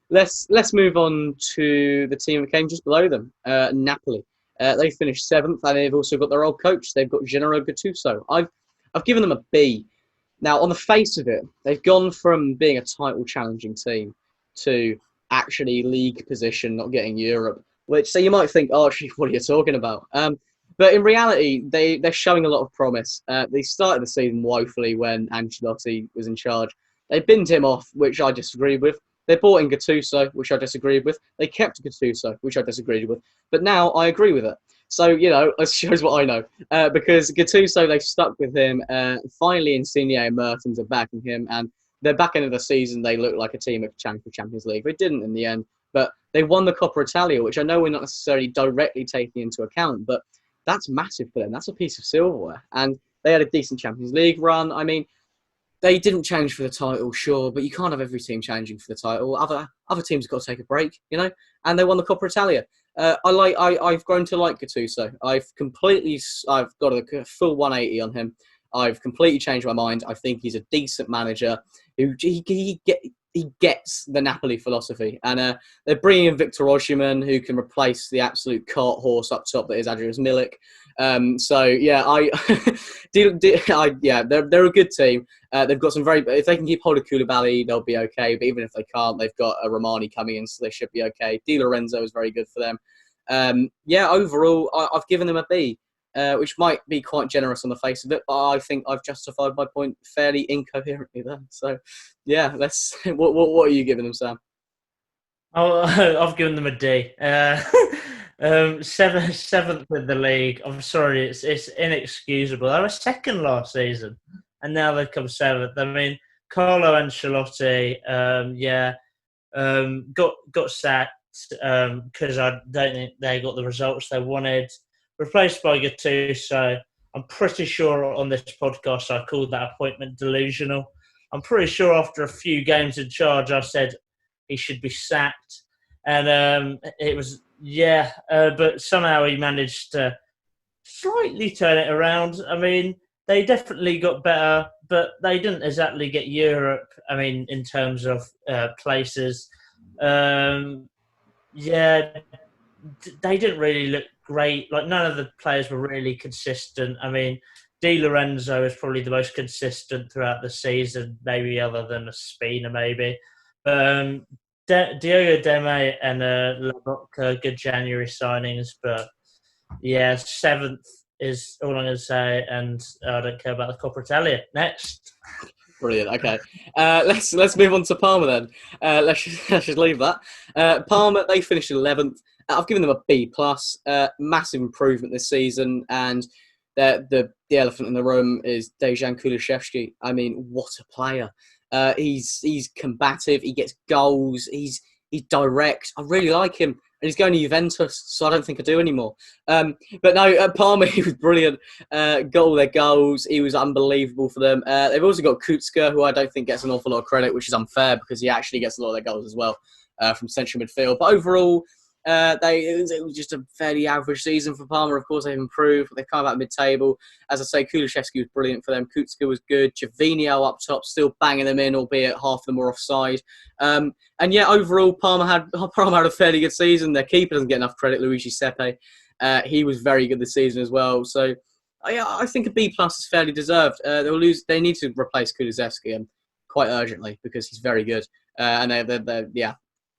Let's move on to the team that came just below them, Napoli. They finished 7th, and they've also got their old coach. They've got Gennaro Gattuso. I've given them a B. Now, on the face of it, they've gone from being a title challenging team to actually league position, not getting Europe. So you might think, oh, what are you talking about? But in reality, they're showing a lot of promise. They started the season woefully when Ancelotti was in charge. They binned him off, which I disagreed with. They brought in Gattuso, which I disagreed with. They kept Gattuso, which I disagreed with. But now I agree with it. So, it shows what I know. Because Gattuso, they've stuck with him. Finally, Insigne and Mertens are backing him. And the back end of the season, they looked like a team of Champions League. They didn't in the end. But they won the Coppa Italia, which I know we're not necessarily directly taking into account. But that's massive for them. That's a piece of silverware. And they had a decent Champions League run. I mean, they didn't challenge for the title, sure, but you can't have every team challenging for the title. Other teams have got to take a break, and they won the Coppa Italia. I've grown to like Gattuso. I've got a full 180 on him. I've completely changed my mind. I think he's a decent manager who he gets the Napoli philosophy, and they're bringing in Victor Osimhen, who can replace the absolute cart horse up top that is Adrian Milik. They're a good team. They've got some if they can keep hold of Koulibaly, they'll be okay. But even if they can't, they've got a Romani coming in, so they should be okay. Di Lorenzo is very good for them. Overall, I've given them a B, which might be quite generous on the face of it, but I think I've justified my point fairly incoherently there. So, let's. What are you giving them, Sam? I've given them a D. Seventh in the league. I'm sorry, it's inexcusable. They were second last season, and now they've come 7th. I mean, Carlo Ancelotti, got sacked because I don't think they got the results they wanted. Replaced by Gattuso. I'm pretty sure on this podcast I called that appointment delusional. I'm pretty sure after a few games in charge, I said he should be sacked. And it was, but somehow he managed to slightly turn it around. I mean, they definitely got better, but they didn't exactly get Europe, I mean, in terms of places. They didn't really look great. Like, none of the players were really consistent. I mean, Di Lorenzo is probably the most consistent throughout the season, maybe other than Spina, maybe. But Diogo Deme and Lobotka, good January signings, but 7th. is all I'm going to say, and I don't care about the Coppa Italia. Next. Brilliant. Okay, let's move on to Parma then. Let's just leave that. Parma, they finished 11th. I've given them a B plus. Massive improvement this season, and the elephant in the room is Dejan Kulusevski. I mean, what a player! He's combative. He gets goals. He's direct. I really like him. And he's going to Juventus, so I don't think I do anymore. But no, at Parma, he was brilliant. Got all their goals. He was unbelievable for them. They've also got Kucka, who I don't think gets an awful lot of credit, which is unfair because he actually gets a lot of their goals as well from central midfield. But overall, it was just a fairly average season for Parma. Of course, they've improved. They've come out mid-table. As I say, Kulusevski was brilliant for them. Kucka was good. Gervinho up top, still banging them in, albeit half of them were offside. And yeah, overall, Parma had a fairly good season. Their keeper doesn't get enough credit, Luigi Sepe. He was very good this season as well. So I think a B plus is fairly deserved. They need to replace Kulusevski quite urgently because he's very good. And yeah.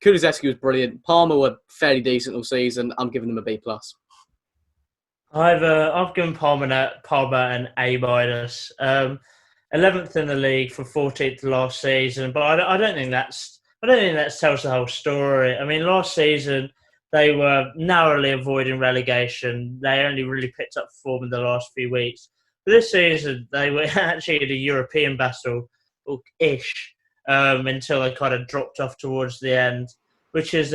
Kulusevski was brilliant. Parma were fairly decent all season. I'm giving them a B plus. I've given Parma an A minus. 11th in the league for 14th last season, but I don't think that tells the whole story. I mean, last season they were narrowly avoiding relegation. They only really picked up form in the last few weeks. But this season they were actually in a European battle, ish. Until they kind of dropped off towards the end, which is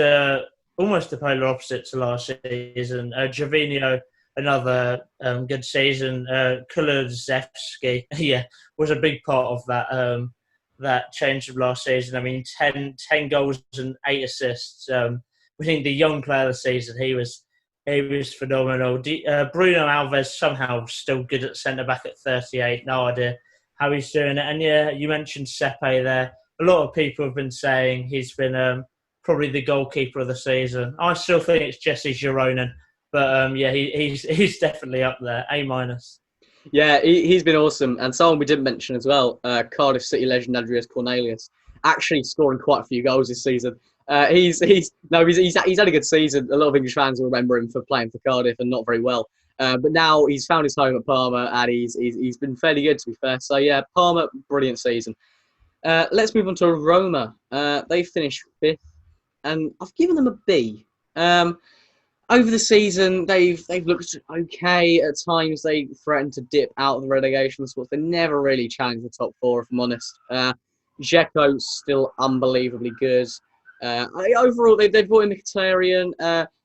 almost the polar opposite to last season. Gervinho, another good season. Kulusevski, was a big part of that change of last season. I mean, 10 goals and 8 assists. We think the young player of the season, he was phenomenal. Bruno Alves somehow still good at centre-back at 38. No idea how he's doing it. And yeah, you mentioned Sepe there. A lot of people have been saying he's been probably the goalkeeper of the season. I still think it's Jesse Gironin, but he's definitely up there. A minus. Yeah, he's been awesome. And someone we didn't mention as well, Cardiff City legend Andreas Cornelius, actually scoring quite a few goals this season. He's had a good season. A lot of English fans will remember him for playing for Cardiff and not very well. But now he's found his home at Parma, and he's been fairly good, to be fair. So yeah, Parma, brilliant season. Let's move on to Roma. They finished 5th, and I've given them a B. Over the season, they've looked okay at times. They threatened to dip out of the relegation spots. They never really challenged the top 4, if I'm honest. Dzeko's still unbelievably good. Overall, they've brought in Mkhitaryan,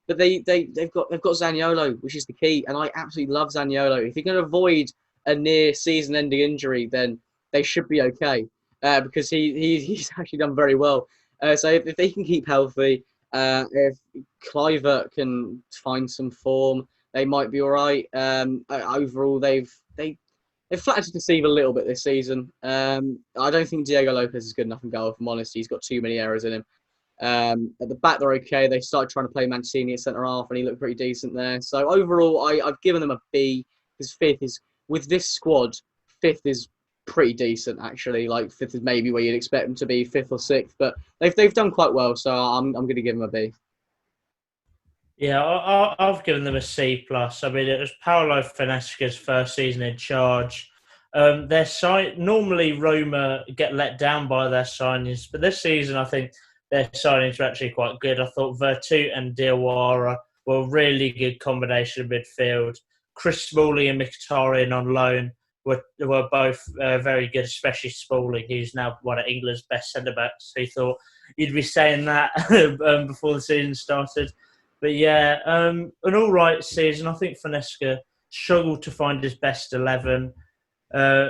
but they've got Zaniolo, which is the key, and I absolutely love Zaniolo. If you can avoid a near season-ending injury, then they should be okay. Because he's actually done very well. So if they can keep healthy, if Kluivert can find some form, they might be all right. Overall, they've flattered to deceive a little bit this season. I don't think Diego Lopez is good enough in goal, if I'm honest. He's got too many errors in him. At the back, they're okay. They started trying to play Mancini at centre-half, and he looked pretty decent there. So overall, I've given them a B. Because 5th is, with this squad, 5th is pretty decent, actually. Like 5th is maybe where you'd expect them to be, 5th or 6th, but they've done quite well, so I'm going to give them a B. Yeah, I've given them a C plus. I mean, it was Paolo Finesca's first season in charge. Their side, normally Roma get let down by their signings, but this season I think their signings were actually quite good. I thought Vertu and Diawara were a really good combination of midfield. Chris Smalling and Mkhitaryan on loan were both very good, especially Smalling, who's now one of England's best centre-backs. He thought you'd be saying that before the season started. But yeah, an all right season. I think Finesca struggled to find his best 11.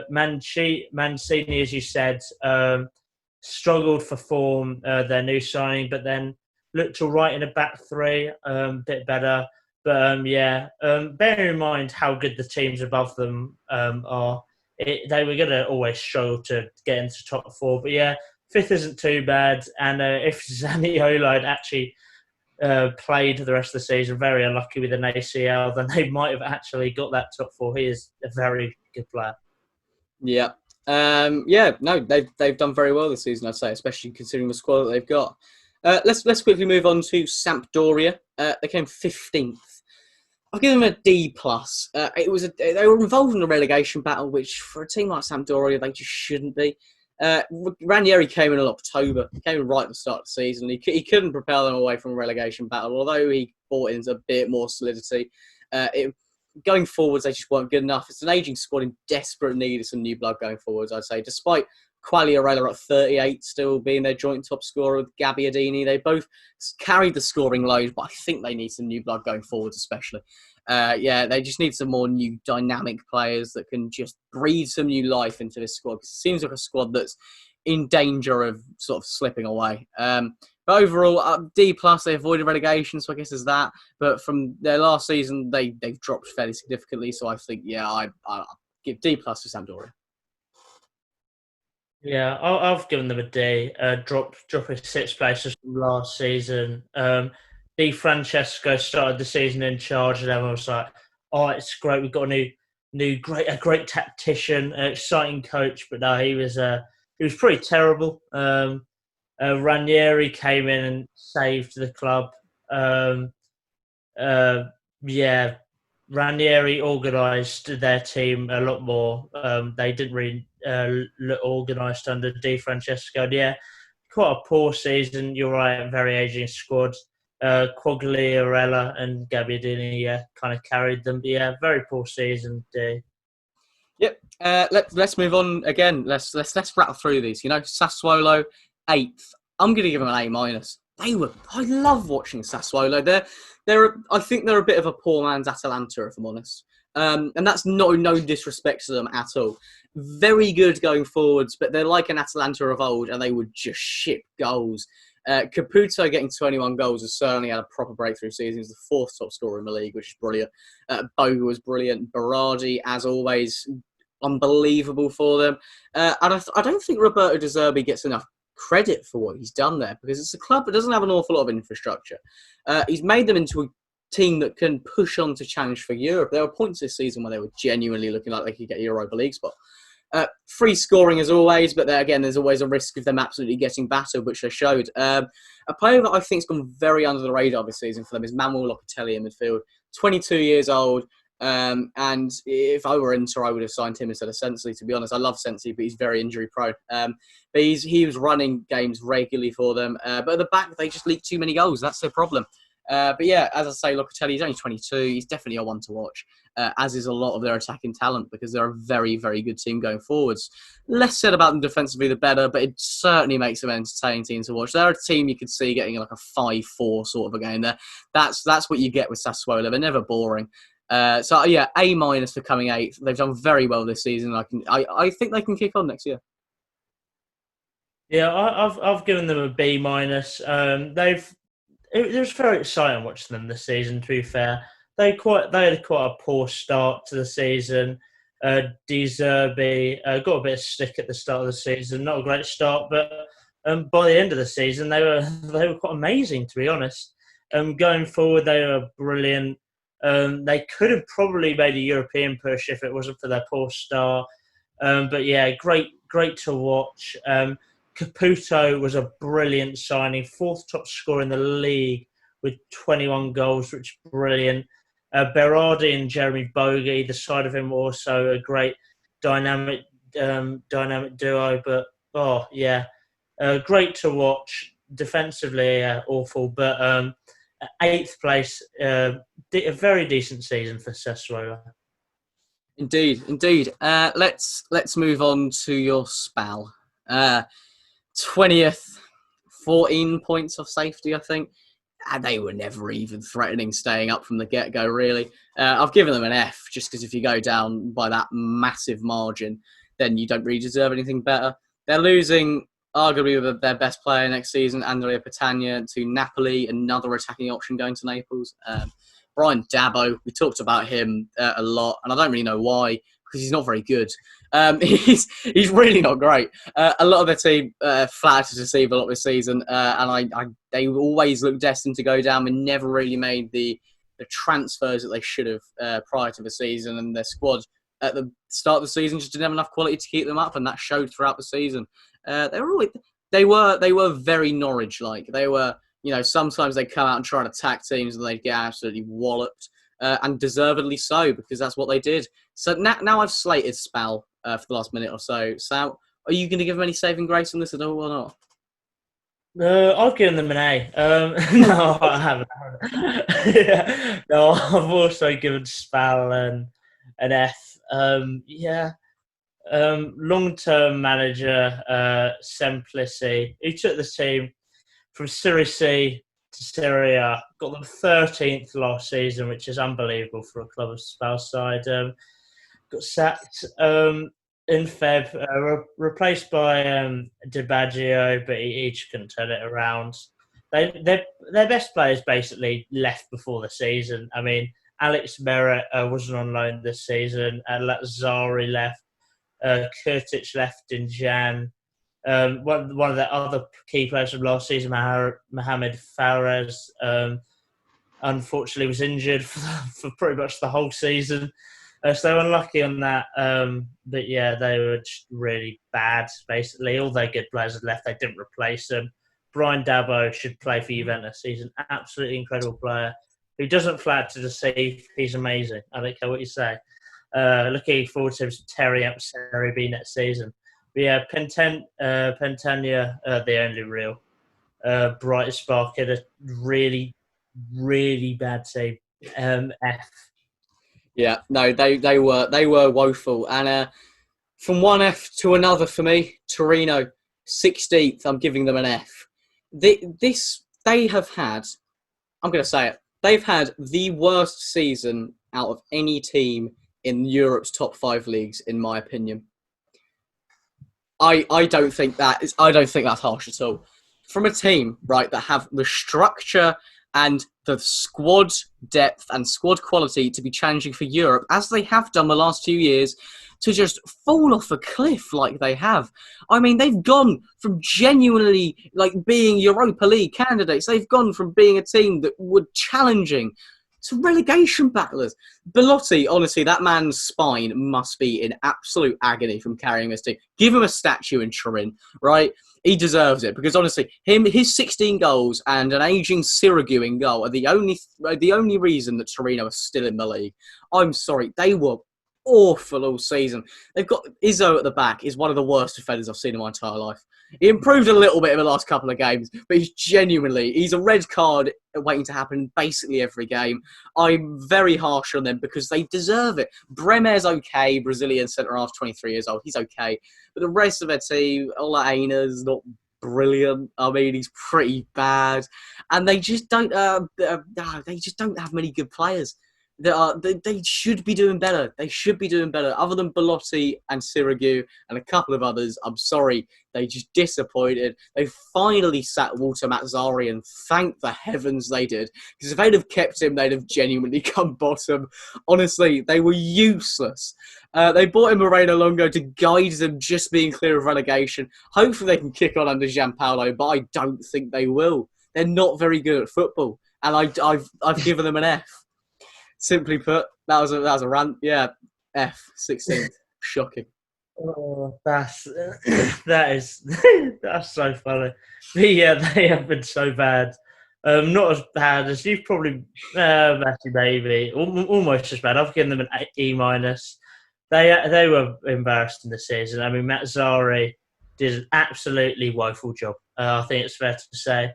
Mancini, as you said, struggled for form, their new signing, but then looked all right in a back 3, bit better. But bearing in mind how good the teams above them are, they were going to always struggle to get into top 4. But yeah, 5th isn't too bad. And if Zaniolo had actually played the rest of the season, very unlucky with an ACL, then they might have actually got that top 4. He is a very good player. Yeah. They've done very well this season, I'd say, especially considering the squad that they've got. Let's quickly move on to Sampdoria. They came 15th. I'll give them a D plus. They were involved in a relegation battle, which for a team like Sampdoria they just shouldn't be. Ranieri came in October. He came in right at the start of the season. He couldn't propel them away from a relegation battle, although he brought in a bit more solidity. Going forwards, they just weren't good enough. It's an ageing squad in desperate need of some new blood going forwards, I'd say. Despite Quagliarella at 38 still being their joint top scorer with Gabbiadini, they both carried the scoring load, but I think they need some new blood going forwards especially. They just need some more new dynamic players that can just breathe some new life into this squad. Because it seems like a squad that's in danger of sort of slipping away. But overall, D plus, they avoided relegation, so I guess there's that. But from their last season, they've dropped fairly significantly. So I think, I give D plus to Sampdoria. Yeah, I've given them a D. Dropping 6 places from last season. Di Francesco started the season in charge, and everyone was like, "Oh, it's great. We've got a great tactician, an exciting coach." But no, he was pretty terrible. Ranieri came in and saved the club. Ranieri organised their team a lot more. They didn't really look organised under Di Francesco. And yeah, quite a poor season. You're right, very ageing squad. Quagliarella and Gabbiadini, kind of carried them. But very poor season. Yep. Let's move on again. Let's rattle through these. Sassuolo 8th. I'm going to give them an A minus. I love watching Sassuolo. I think they're a bit of a poor man's Atalanta, if I'm honest. And that's no disrespect to them at all. Very good going forwards, but they're like an Atalanta of old, and they would just ship goals. Caputo getting 21 goals has certainly had a proper breakthrough season. He's the 4th top scorer in the league, which is brilliant. Pogar was brilliant. Berardi, as always, unbelievable for them. I don't think Roberto De Zerbi gets enough credit for what he's done there, because it's a club that doesn't have an awful lot of infrastructure. He's made them into a team that can push on to challenge for Europe. There were points this season where they were genuinely looking like they could get a Europa League spot. Free scoring as always, but again, there's always a risk of them absolutely getting battered, which they showed. A player that I think has gone very under the radar this season for them is Manuel Locatelli in midfield. 22 years old. And if I were Inter, I would have signed him instead of Sensi, to be honest. I love Sensi, but he's very injury prone. But he was running games regularly for them. But at the back, they just leak too many goals. That's their problem. But as I say, Locatelli, he's only 22. He's definitely a one to watch, as is a lot of their attacking talent, because they're a very, very good team going forwards. Less said about them defensively, the better, but it certainly makes them an entertaining team to watch. They're a team you could see getting like a 5-4 sort of a game there. That's what you get with Sassuolo. They're never boring. A minus for coming 8th. They've done very well this season. I think they can kick on next year. Yeah, I've given them a B minus. It was very exciting watching them this season. To be fair, they had quite a poor start to the season. De Zerbi got a bit of stick at the start of the season. Not a great start, but by the end of the season, they were quite amazing, to be honest. Going forward, they were brilliant. They could have probably made a European push if it wasn't for their poor start. Great to watch. Caputo was a brilliant signing, 4th top scorer in the league with 21 goals, which is brilliant. Berardi and Jeremy Bogie, the side of him, also a great dynamic duo. But great to watch. Defensively, awful, but 8th place, a very decent season for Sassuolo. Indeed. Let's move on to your Spal. 20th, 14 points of safety, I think. And they were never even threatening staying up from the get-go, really. I've given them an F, just because if you go down by that massive margin, then you don't really deserve anything better. They're losing arguably their best player next season, Andrea Petagna, to Napoli, another attacking option going to Naples. Brian Dabo, we talked about him a lot, and I don't really know why, because he's not very good. He's really not great. A lot of their team flat to deceive a lot this season, and they always look destined to go down and never really made the transfers that they should have prior to the season. And their squad at the start of the season just didn't have enough quality to keep them up, and that showed throughout the season. They were very Norwich-like. They were, sometimes they come out and try and attack teams and they get absolutely walloped. and deservedly so, because that's what they did. So now I've slated Spal for the last minute or so. Sam, are you going to give them any saving grace on this at all or not? I've given them an A. No, I haven't. Yeah. No, I've also given Spal an F. Long-term manager, Semplici, who took the team from Serie C to Serie A, got them 13th last season, which is unbelievable for a club of Spal's side. Got sacked in Feb, replaced by Dibaggio, but he just couldn't turn it around. Their best players basically left before the season. I mean, Alex Merritt wasn't on loan this season. Lazzari left. Kurtic left in Jan. One of the other key players from last season, Mohamed Fares, unfortunately was injured for pretty much the whole season. So they were unlucky on that. But yeah, they were just really bad, basically. All their good players had left. They didn't replace them. Brian Dabo should play for Juventus. He's an absolutely incredible player who doesn't flat to deceive. He's amazing. I don't care what you say. Looking forward to him tearing up Serie B next season. But yeah, Pentania, the only real bright spark in a really, really bad team. F. Yeah, no, they were woeful, and from one F to another for me, Torino 16th. I'm giving them an F. They have had. I'm going to say it. They've had the worst season out of any team in Europe's top 5 leagues, in my opinion. I don't think that's harsh at all. From a team, right, that have the structure and the squad depth and squad quality to be challenging for Europe, as they have done the last few years, to just fall off a cliff like they have. I mean, they've gone from genuinely being Europa League candidates. They've gone from being a team that were challenging to relegation battlers. Belotti, honestly, that man's spine must be in absolute agony from carrying this team. Give him a statue in Turin, right? He deserves it, because honestly, his 16 goals and an aging Sirigu in goal are the only reason that Torino are still in the league. I'm sorry, they were awful all season. They've got Izzo at the back, is one of the worst defenders I've seen in my entire life. He improved a little bit in the last couple of games, but he's a red card waiting to happen basically every game. I'm very harsh on them because they deserve it. Bremer's okay, Brazilian centre-half, 23 years old. He's okay. But the rest of their team, Olaina's not brilliant. I mean, he's pretty bad. And they just don't have many good players. They should be doing better. They should be doing better. Other than Belotti and Sirigu and a couple of others, I'm sorry, they just disappointed. They finally sat Walter Mazzari, and thank the heavens they did. Because if they'd have kept him, they'd have genuinely come bottom. Honestly, they were useless. They brought in Moreno Longo to guide them just being clear of relegation. Hopefully they can kick on under Gianpaolo, but I don't think they will. They're not very good at football. And I've given them an F. Simply put, that was a rant. Yeah, F 16th. Shocking. Oh, that's so funny. But yeah, they have been so bad. Not as bad as you've probably, Matthew, maybe almost as bad. I've given them an E minus. They were embarrassed in the season. I mean, Mazzari did an absolutely woeful job. I think it's fair to say.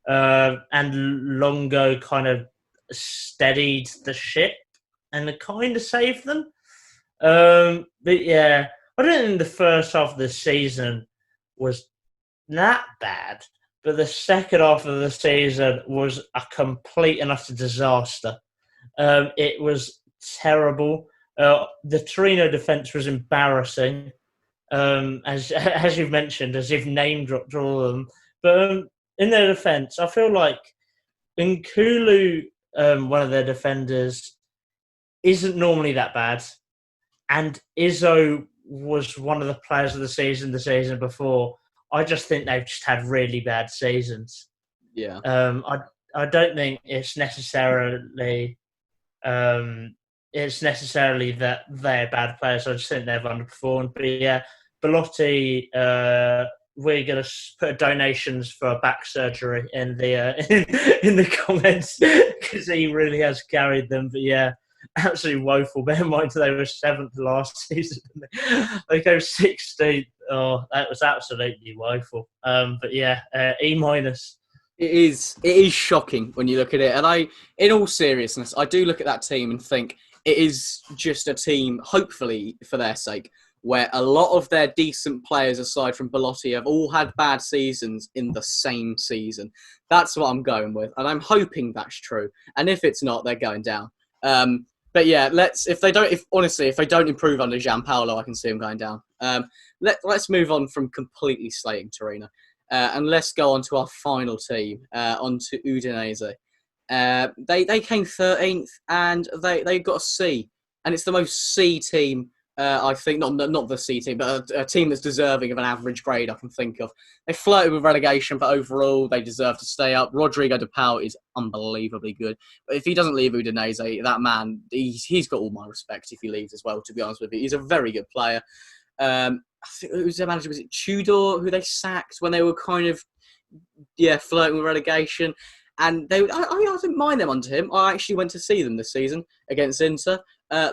And Longo kind of steadied the ship and kind of saved them. But yeah, I don't think the first half of the season was that bad, but the second half of the season was a complete and utter disaster. It was terrible. The Torino defence was embarrassing, as you've mentioned, as you've name dropped all of them. But in their defence, I feel like Nkulu, one of their defenders, isn't normally that bad. And Izzo was one of the players of the season before. I just think they've just had really bad seasons. Yeah. I don't think it's necessarily that they're bad players. I just think they've underperformed. But yeah, Belotti we're going to put donations for back surgery in the in the comments because he really has carried them. But yeah, absolutely woeful. Bear in mind they were 7th last season. They go 16th. Oh, that was absolutely woeful. But yeah, E-. It is shocking when you look at it. And in all seriousness, I do look at that team and think it is just a team, hopefully for their sake, where a lot of their decent players, aside from Belotti, have all had bad seasons in the same season. That's what I'm going with. And I'm hoping that's true. And if it's not, they're going down. But yeah, if they don't improve under Gianpaolo, I can see them going down. Let's move on from completely slating Torino. And let's go on to our final team, on to Udinese. They came 13th and they got a C. And it's the most C team, I think, not the C team, but a team that's deserving of an average grade I can think of. They flirted with relegation, but overall they deserve to stay up. Rodrigo de Paul is unbelievably good. But if he doesn't leave Udinese, that man, he's got all my respect if he leaves as well, to be honest with you. He's a very good player. I think it was their manager, was it Tudor, who they sacked when they were kind of flirting with relegation? And I didn't mind them under him. I actually went to see them this season against Inter.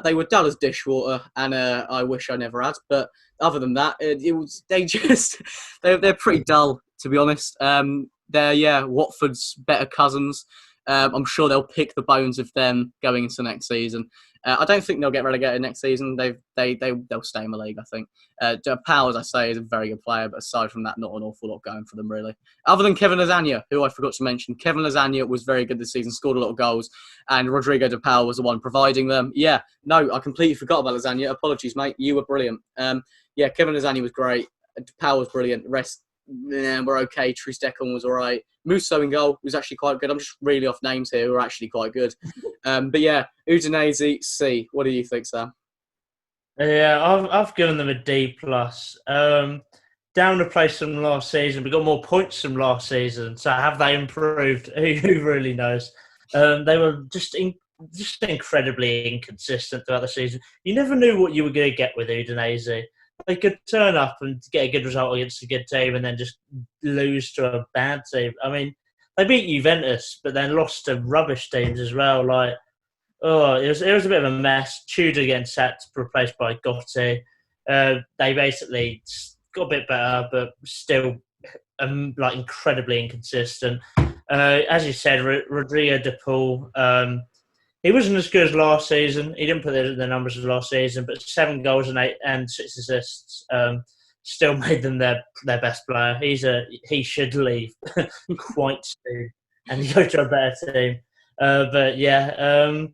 They were dull as dishwater, and I wish I never had. But other than that, they're pretty dull, to be honest. They're Watford's better cousins. I'm sure they'll pick the bones of them going into next season. I don't think they'll get relegated next season. They'll stay in the league, I think. Powell, as I say, is a very good player, but aside from that, not an awful lot going for them, really. Other than Kevin Lasagna, who I forgot to mention. Kevin Lasagna was very good this season, scored a lot of goals, and Rodrigo de Paul was the one providing them. Yeah, no, I completely forgot about Lasagna. Apologies, mate. You were brilliant. Kevin Lasagna was great. De Paul was brilliant. The rest were okay. Tristecon was all right. Musso in goal was actually quite good. I'm just really off names here who are actually quite good. But yeah, Udinese, C. What do you think, Sam? Yeah, I've given them a D+. Down a place from last season. We got more points from last season. So have they improved? Who really knows? They were just incredibly inconsistent throughout the season. You never knew what you were going to get with Udinese. They could turn up and get a good result against a good team and then just lose to a bad team. I mean, they beat Juventus, but then lost to rubbish teams as well. It was a bit of a mess. Tudor getting sacked, replaced by Gotti. They basically got a bit better, but still incredibly inconsistent. As you said, Rodrigo de Paul, he wasn't as good as last season. He didn't put the numbers of last season, but 7 goals and 6 assists still made them their best player. He should leave quite soon and go to a better team. But yeah,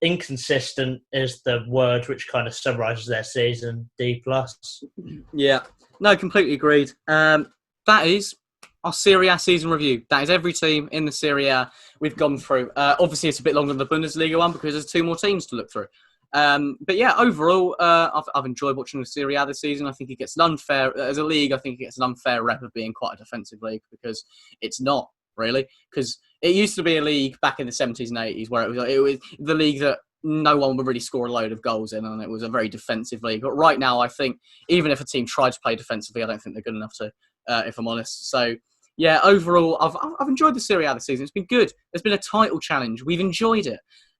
inconsistent is the word which kind of summarises their season. D+. Yeah, no, completely agreed. That is our Serie A season review. That is every team in the Serie A we've gone through. Obviously, it's a bit longer than the Bundesliga one because there's 2 more teams to look through. But yeah, overall, I've enjoyed watching the Serie A this season. I think it gets an unfair, as a league, I think it gets an unfair rep of being quite a defensive league because it's not really. Because it used to be a league back in the 70s and 80s where it was the league that no one would really score a load of goals in, and it was a very defensive league. But right now, I think even if a team tried to play defensively, I don't think they're good enough to, if I'm honest. So yeah, overall, I've enjoyed the Serie A this season. It's been good. There's been a title challenge. We've enjoyed it.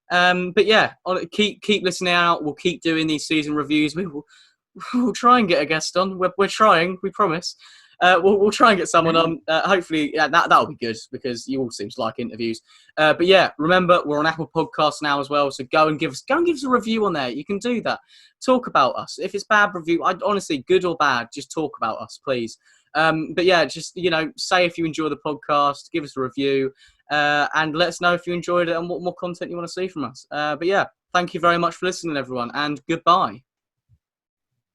But yeah, keep listening out. We'll keep doing these season reviews. We'll try and get a guest on. We're trying. We promise. We'll try and get someone on. Hopefully, that'll be good because you all seem to like interviews. But yeah, remember we're on Apple Podcasts now as well. So go and give us a review on there. You can do that. Talk about us. If it's bad review, honestly, good or bad, just talk about us, please. But yeah, just say if you enjoy the podcast, give us a review, and let us know if you enjoyed it and what more content you want to see from us. But yeah, thank you very much for listening, everyone, and goodbye.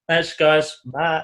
Thanks, guys. Bye.